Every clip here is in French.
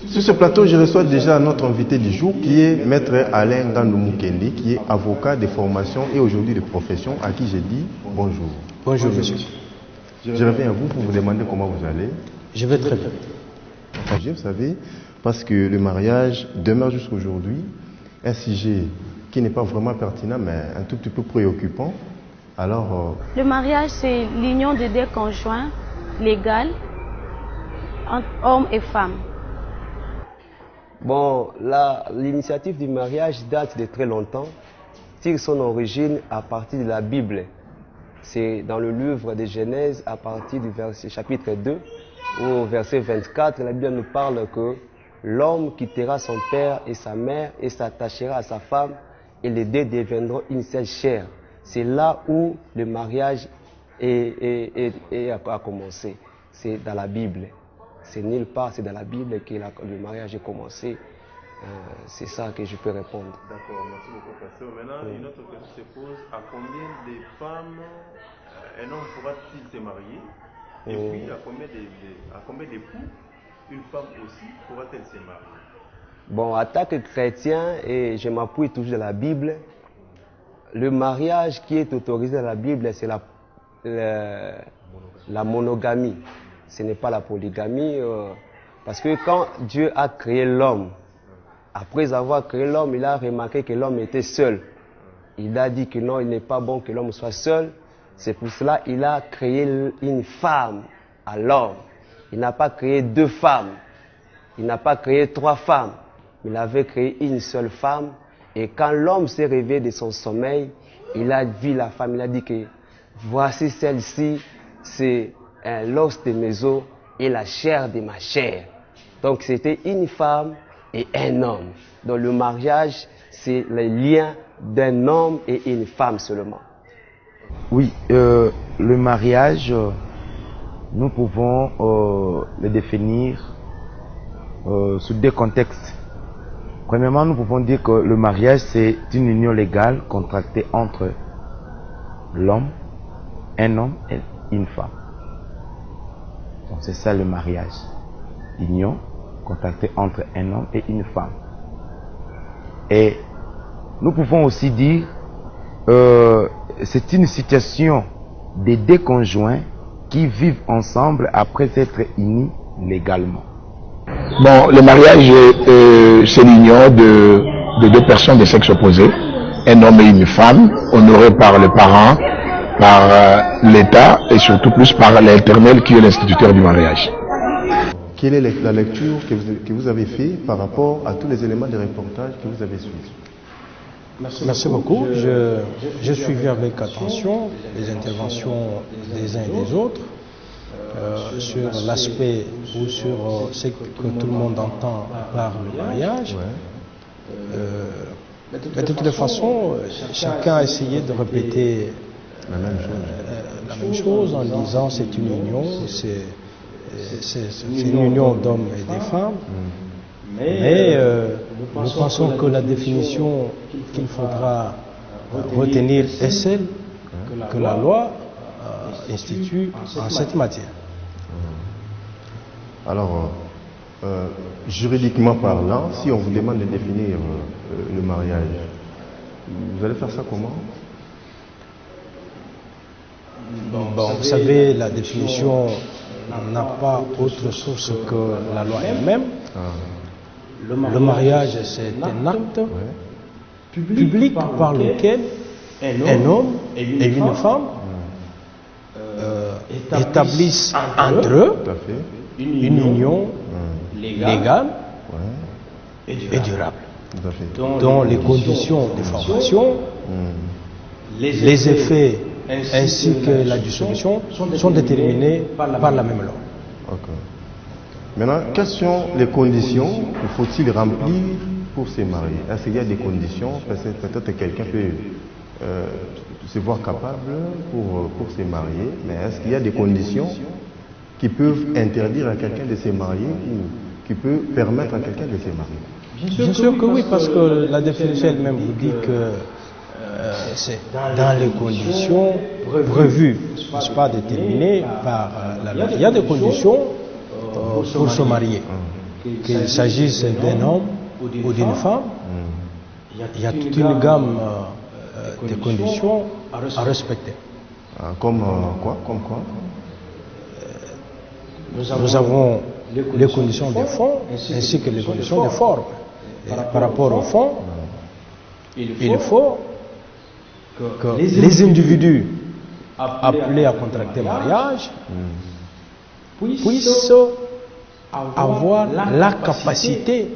Sur ce plateau, je reçois déjà notre invité du jour qui est Maître Alain Ngandou Mukendi, qui est avocat de formation et aujourd'hui de profession, à qui j'ai dit bonjour. Bonjour monsieur. Je reviens à vous pour vous demander comment vous allez. Je vais très bien. Vous savez, parce que le mariage demeure jusqu'à aujourd'hui un sujet qui n'est pas vraiment pertinent, mais un tout petit peu préoccupant. Alors, le mariage, c'est l'union de deux conjoints légales entre hommes et femmes. Bon, l'initiative du mariage date de très longtemps, tire son origine à partir de la Bible. C'est dans le livre de Genèse, à partir du chapitre 2, au verset 24, la Bible nous parle que l'homme quittera son père et sa mère et s'attachera à sa femme et les deux deviendront une seule chair. C'est là où le mariage a commencé. C'est dans la Bible. C'est nulle part, c'est dans la Bible que le mariage a commencé. C'est ça que je peux répondre. D'accord, merci beaucoup, pasteur. Maintenant, une autre question se pose, à combien de femmes un homme pourra-t-il se marier? Et puis, à combien d'époux une femme aussi pourra-t-elle se marier? Bon, en tant que chrétien, et je m'appuie toujours dans la Bible, le mariage qui est autorisé dans la Bible, c'est la monogamie. Ce n'est pas la polygamie, parce que quand Dieu a créé l'homme, après avoir créé l'homme, il a remarqué que l'homme était seul. Il a dit que non, il n'est pas bon que l'homme soit seul. C'est pour cela qu'il a créé une femme à l'homme. Il n'a pas créé deux femmes. Il n'a pas créé trois femmes. Il avait créé une seule femme. Et quand l'homme s'est réveillé de son sommeil, il a vu la femme. Il a dit que voici celle-ci, c'est l'os de mes os et la chair de ma chair. Donc c'était une femme et un homme. Donc le mariage, c'est le lien d'un homme et une femme seulement. Oui, le mariage, nous pouvons le définir sous deux contextes. Premièrement, nous pouvons dire que le mariage, c'est une union légale contractée entre l'homme, un homme et une femme. Donc c'est ça le mariage. Union contractée entre un homme et une femme. Et nous pouvons aussi dire c'est une situation des deux conjoints qui vivent ensemble après s'être unis légalement. Bon, le mariage, c'est l'union de deux personnes de sexe opposé, un homme et une femme, honorés par les parents, par l'État et surtout plus par l'Éternel qui est l'instituteur du mariage. Quelle est la lecture que vous avez faite par rapport à tous les éléments de reportage que vous avez suivis? Merci beaucoup. J'ai suivi avec attention les interventions des uns et des autres sur l'aspect ou sur ce que tout le monde entend par le mariage. Mais de toute façon, chacun a essayé de répéter la même chose en disant c'est une union, c'est une union d'hommes et de femmes. Mais nous pensons que la définition qu'il faudra retenir est celle que la loi institue en cette matière. Alors, juridiquement parlant, si on vous demande de définir le mariage, vous allez faire ça comment? Bon, vous savez, la définition n'a pas autre source que la loi elle-même. Le mariage, c'est un acte public par lequel un homme et une femme établissent entre eux une union légale et durable, dont les conditions de formation, les effets ainsi que la dissolution sont déterminés par la même loi. Okay. Maintenant, quelles sont les conditions qu'il faut-il remplir pour se marier? Est-ce qu'il y a des conditions? Peut-être quelqu'un peut se voir capable pour se marier, mais est-ce qu'il y a des conditions qui peuvent interdire à quelqu'un de se marier ou qui peuvent permettre à quelqu'un de se marier? Bien sûr que oui, parce que la définition elle-même vous dit que c'est dans les conditions prévues, n'est-ce pas, déterminées par la loi. Il y a des conditions pour se marier, qu'il s'agisse d'un homme ou d'une femme. Il y a toute une gamme de conditions à respecter. Comme quoi? Comme quoi? Nous avons les conditions de fond ainsi que les conditions de forme. Et par rapport au fond, il faut que les individus appelés à contracter mariage puissent avoir la capacité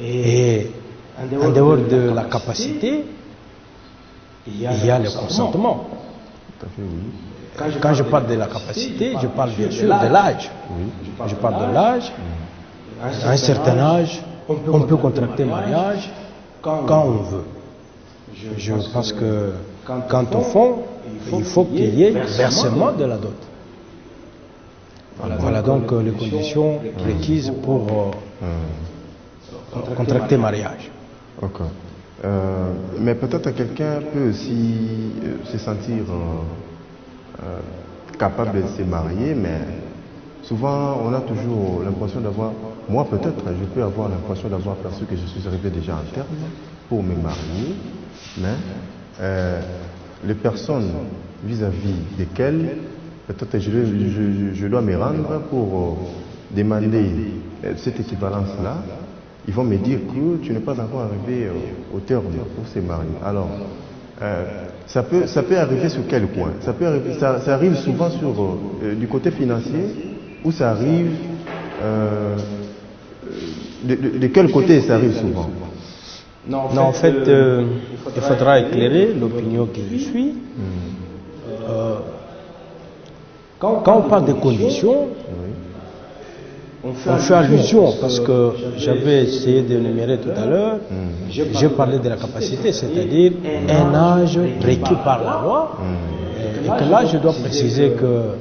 et en dehors de la capacité, il y a le consentement. Tout à fait, oui. Quand je parle de la capacité, je parle bien sûr de l'âge. Je parle de l'âge. À un certain âge, on peut contracter mariage quand on veut. Je pense que quant au fond, il faut qu'il y ait versement de la dot. Voilà donc les conditions requises pour contracter mariage. Ok. Mais peut-être quelqu'un peut aussi se sentir capable de se marier, mais souvent on a toujours l'impression d'avoir, moi peut-être, je peux avoir l'impression d'avoir perçu que je suis arrivé déjà en terme pour me marier, mais les personnes vis-à-vis desquelles peut-être je dois me rendre pour demander cette équivalence-là, ils vont me dire que tu n'es pas encore arrivé au terme pour se marier. Alors, ça peut arriver sur quel point? Ça arrive souvent du côté financier, ou ça arrive de quel côté ça arrive souvent? Non, en fait, il faudra éclairer l'opinion qui me suit. Quand on parle de conditions, on fait allusion, parce que j'avais essayé d'énumérer tout à l'heure, j'ai parlé de la capacité, c'est-à-dire un âge requis par la loi, et que là je dois préciser que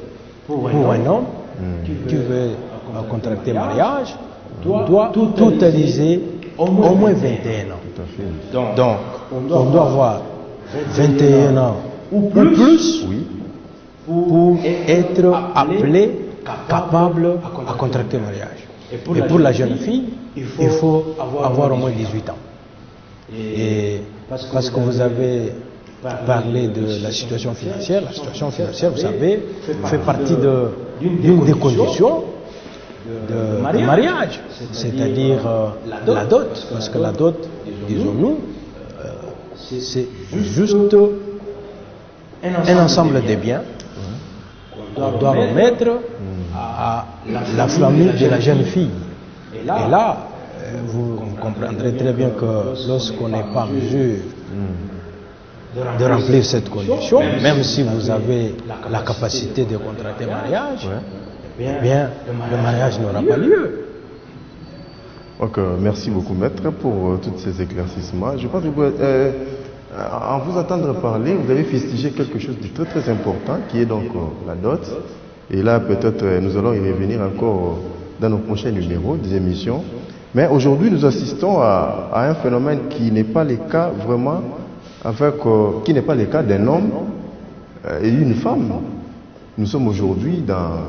pour un homme qui veut contracter mariage, doit totaliser au moins 21 ans. Donc, on doit avoir 21 ans ou plus pour être appelé capable à contracter mariage. Et pour la jeune fille, il faut avoir au moins 18 ans. Et parce que vous avez parlé de la situation financière, vous savez, fait partie d'une des conditions de mariage, c'est-à-dire la dot, parce que la dot, disons-nous, c'est juste un ensemble de biens qu'on doit remettre à la famille de la jeune fille. Et là, vous comprendrez très bien que lorsqu'on n'est pas en mesure de remplir cette condition, même si vous avez la capacité de contracter mariage, eh bien, le mariage n'aura pas lieu. Ok, merci beaucoup maître pour tous ces éclaircissements. Je pense que en vous entendre parler, vous avez fustigé quelque chose de très très important qui est donc la dot. Et là peut-être nous allons y revenir encore dans nos prochains numéros des émissions. Mais aujourd'hui nous assistons à un phénomène qui n'est pas le cas vraiment qui n'est pas le cas d'un homme et d'une femme. Nous sommes aujourd'hui dans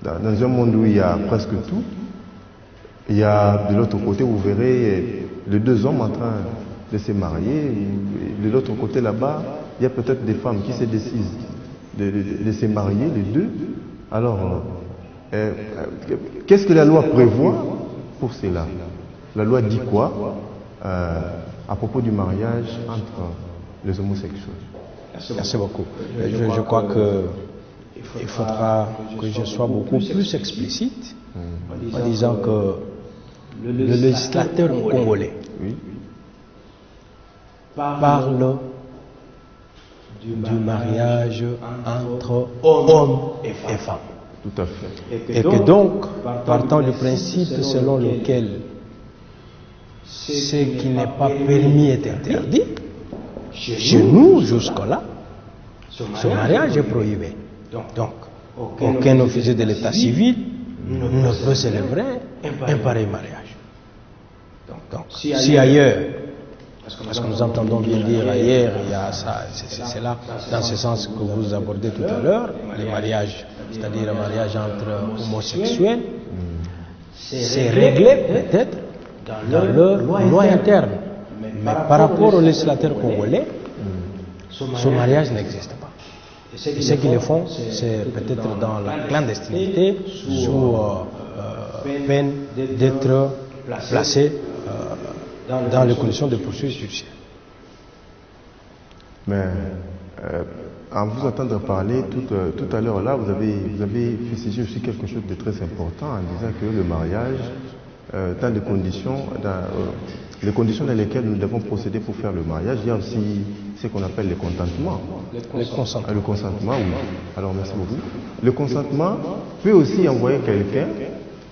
un monde où il y a presque tout. Il y a de l'autre côté, vous verrez les deux hommes en train de se marier. De l'autre côté là-bas, il y a peut-être des femmes qui se décident de se marier, les deux. Alors, qu'est-ce que la loi prévoit pour cela? La loi dit quoi à propos du mariage entre les homosexuels? Merci beaucoup. Je crois qu'il faudra que je sois beaucoup plus explicite en disant que le législateur congolais parle du mariage entre hommes et femmes. Tout à fait. Et que donc, partant du principe selon lequel ce qui n'est pas permis est interdit, chez nous, jusque-là, ce mariage est prohibé. Donc, aucun officier de l'état civil ne peut célébrer un pareil mariage. Donc, si ailleurs, Parce que nous entendons bien dire ailleurs, il y a ça, c'est là, dans ce sens que vous abordez tout à l'heure, les mariages, c'est-à-dire un mariage entre homosexuels, c'est réglé peut-être dans leur loi interne. Mais par rapport aux législateurs congolais, ce mariage n'existe pas. Et ce qu'ils le font, c'est peut-être dans la clandestinité, sous peine d'être placés dans les conditions de poursuite judiciaire. Mais en vous entendant parler tout à l'heure là, vous avez fustigé aussi quelque chose de très important en disant que le mariage, dans les conditions dans lesquelles nous devons procéder pour faire le mariage, il y a aussi ce qu'on appelle le consentement. Le consentement. Le consentement, oui. Alors merci beaucoup. Le consentement peut aussi envoyer quelqu'un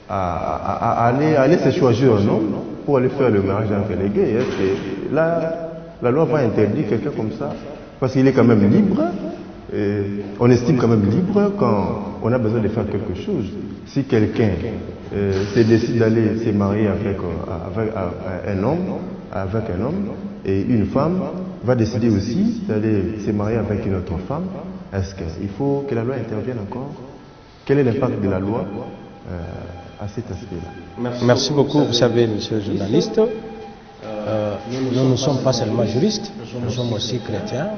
à aller se choisir un homme pour aller faire le mariage avec les gays. Là, la loi va interdire quelqu'un comme ça parce qu'il est quand même libre. Et on estime quand même libre quand on a besoin de faire quelque chose. Si quelqu'un décide d'aller se marier avec un homme, et une femme va décider aussi d'aller se marier avec une autre femme, est-ce qu'il faut que la loi intervienne encore? Quel est l'impact de la loi à cet aspect-là? Merci beaucoup. Vous savez, monsieur le journaliste, nous ne sommes pas seulement juristes, nous sommes aussi chrétiens.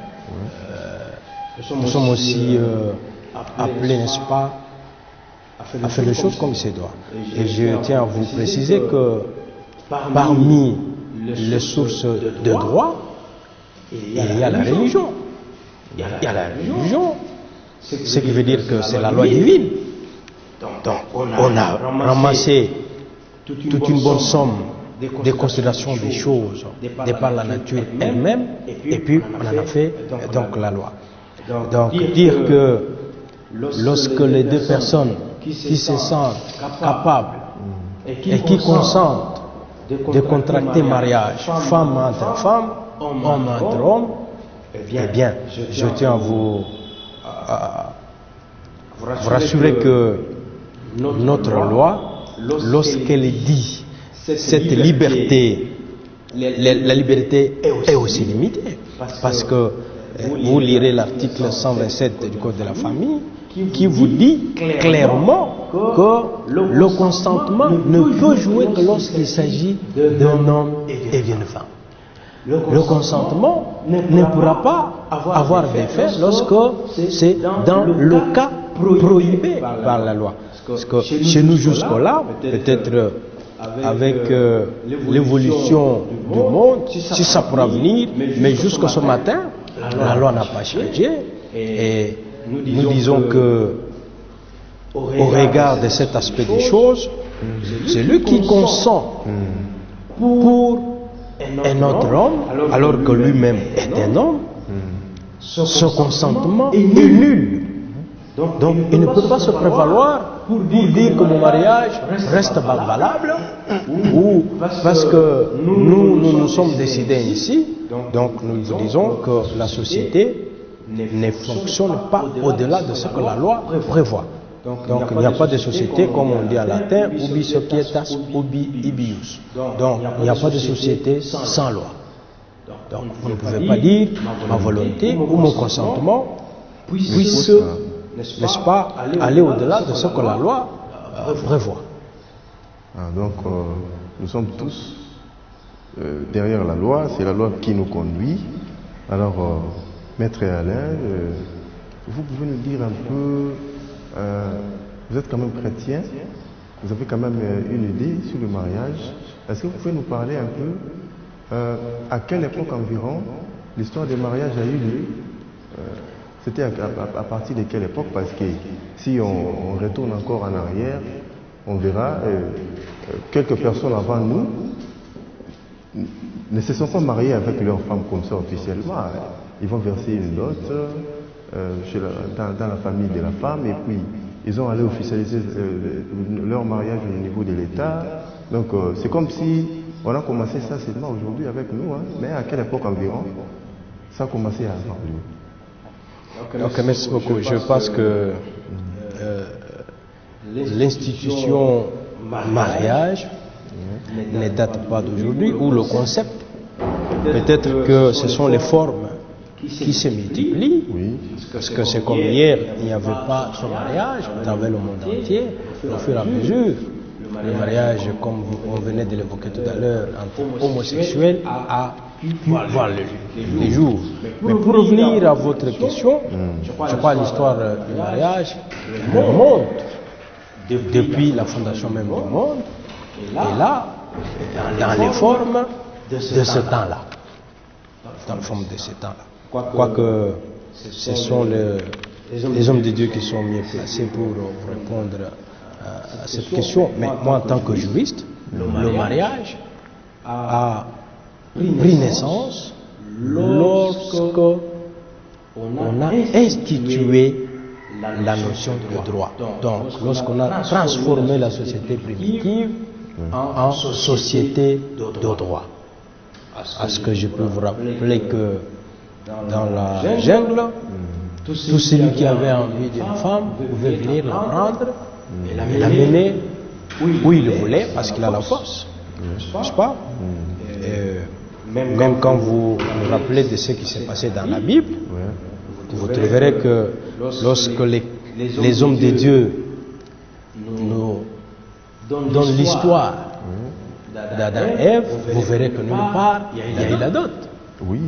Nous sommes aussi appelés, n'est-ce pas, à faire les choses comme il se doit. Et je tiens à vous préciser que parmi les sources de droit, il y a la religion. Il y a la religion, ce qui veut dire que c'est la loi divine. Donc, on a ramassé toute une bonne somme des considérations des choses, de par la nature elle-même, et puis on en a fait donc la loi. Donc dire que lorsque les deux personnes qui se sentent capables et qui consentent de contracter mariage, femme entre femme, homme entre homme, eh bien, je tiens à vous rassurer que notre loi, lorsqu'elle dit cette liberté, la liberté est aussi limitée, parce que vous lirez l'article 127 du Code de la famille qui vous dit clairement que le consentement ne peut jouer que lorsqu'il s'agit d'un homme et d'une femme. Le consentement ne pourra pas avoir d'effet lorsque c'est dans le cas prohibé par la loi. Parce que chez nous jusque-là, peut-être avec l'évolution du monde, si ça pourra venir, mais jusqu'à ce matin, la loi n'a pas changé et nous disons que au regard de cet aspect des choses, celui qui consent pour un autre homme, alors que lui-même est un homme, ce consentement est nul. Donc il ne peut pas se prévaloir pour dire que mon mariage reste valable ou parce que nous sommes décidés ici. Donc nous vous disons que la société ne fonctionne pas au-delà de ce que la loi prévoit. Donc il n'y a pas de société, comme on dit en latin, ubi societas, ubi ibius. Donc il n'y a pas de société sans loi. Donc vous ne pouvez pas dire ma volonté ou mon consentement puisse, n'est-ce pas, aller au-delà de ce que la loi prévoit. Donc nous sommes tous derrière la loi, c'est la loi qui nous conduit. Alors, Maître Alain, vous pouvez nous dire un peu, vous êtes quand même chrétien, vous avez quand même une idée sur le mariage. Est-ce que vous pouvez nous parler un peu à quelle époque environ l'histoire du mariage a eu lieu? C'était à partir de quelle époque? Parce que si on retourne encore en arrière, on verra quelques personnes avant nous ne se sont pas mariés avec leur femme comme ça officiellement. Ils vont verser une dot dans la famille de la femme et puis ils ont allé officialiser leur mariage au niveau de l'État. Donc c'est comme si on a commencé ça seulement aujourd'hui avec nous, hein, mais à quelle époque environ ça a commencé à avoir lieu? Donc merci beaucoup. Je pense que l'institution mariage ne date pas d'aujourd'hui, ou le concept Peut-être que ce sont les formes qui se multiplient, parce que c'est comme hier, il n'y avait pas ce mariage à travers le monde entier, au fur et à mesure. Le mariage, comme on venait de l'évoquer tout à l'heure, entre homosexuels a pu voir le jour. Mais pour revenir à votre question, je crois l'histoire du mariage remonte depuis la fondation même du monde, et là, dans les formes de ce temps-là. Dans la forme de ce temps-là. Quoique ce sont les hommes de Dieu qui sont mieux placés pour répondre à cette question. Mais moi, en tant que juriste, le mariage a pris naissance lorsque on a institué la notion de droit. Donc, lorsqu'on a transformé la société primitive en société de droit. À ce que je peux vous rappeler que dans la jungle, tout celui qui avait envie d'une femme pouvait venir la prendre et l'amener où il le voulait parce qu'il a la force. N'est-ce pas? Même quand vous vous rappelez de ce qui s'est passé dans la Bible, vous trouverez que lorsque les hommes de Dieu nous donnent l'histoire d'Adam et Ève, vous verrez que nulle part il y a eu la dot. Oui.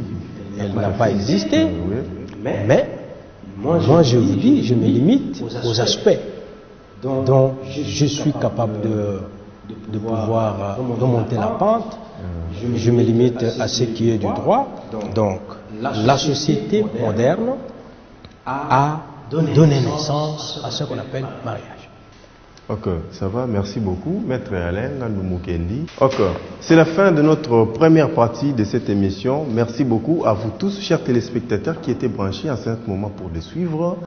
Elle n'a pas existé. Mais moi je vous dis, je me limite aux aspects dont je suis capable de pouvoir remonter la pente. Je me limite à ce qui est du droit. Donc, la société moderne a donné naissance à ce qu'on appelle mariage. Ok, ça va, merci beaucoup, Maître Alain Nandou-Mukendi. Ok, c'est la fin de notre première partie de cette émission. Merci beaucoup à vous tous, chers téléspectateurs, qui étaient branchés à ce moment pour les suivre.